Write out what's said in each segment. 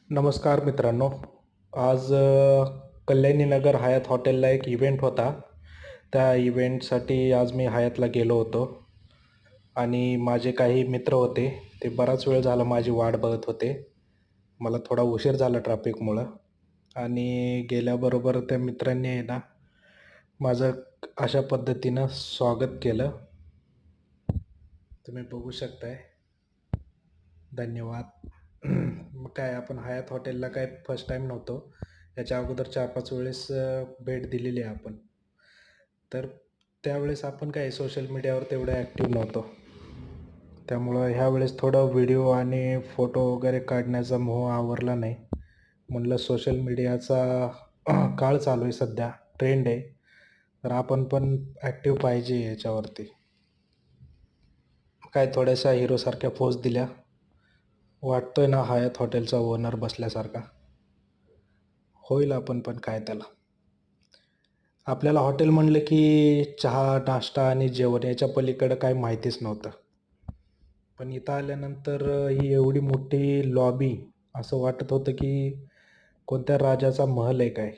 नमस्कार मित्रांनो. आज कल्याणी नगर हयात हॉटेलला एक इव्हेंट होता. त्या इव्हेंटसाठी आज मी हयातला गेलो होतो आणि माझे काही मित्र होते. ते बराच वेळ झाला माझी वाट बघत होते. मला थोडा उशीर झाला ट्रॅफिकमुळं आणि गेल्याबरोबर त्या मित्रांनी आहे ना, माझं अशा पद्धतीनं स्वागत केलं. तुम्ही बघू शकताय. धन्यवाद. मग काय आपण हयात हॉटेलला काय फर्स्ट टाईम नव्हतो. याच्या अगोदर 4-5 वेळेस भेट दिलेली आहे आपण. तर त्यावेळेस आपण काय सोशल मीडियावर तेवढं ॲक्टिव्ह नव्हतो. त्यामुळं ह्यावेळेस थोडं व्हिडिओ आणि फोटो वगैरे काढण्याचा मोह आवरला नाही. म्हणलं सोशल मीडियाचा काळ चालू आहे सध्या, ट्रेंड आहे. तर आपण पण ॲक्टिव्ह पाहिजे याच्यावरती. काय थोड्याशा हिरोसारख्या पोज दिल्या. वाटतोय ना हयात हॉटेलचा ओनर बसल्यासारखा. होईल आपण पण काय त्याला. आपल्याला हॉटेल म्हणलं की चहा, नाश्ता आणि जेवण याच्या पलीकडं काही माहितीच नव्हतं. पण इथं आल्यानंतर ही एवढी मोठी लॉबी असं वाटत होतं की कोणत्या राजाचा महल आहे काय.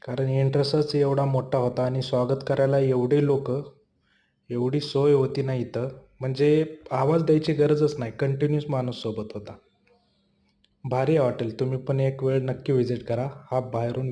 कारण एंट्रन्सच एवढा मोठा होता आणि स्वागत करायला एवढे लोकं, एवढी सोय होती ना इथं, म्हणजे आवाज द्यायची गरजच नाही. कंटिन्यूअस माणूस सोबत होता. भारी आहे हॉटेल. तुम्ही पण एक वेळ नक्की व्हिजिट करा. हा बाहेरून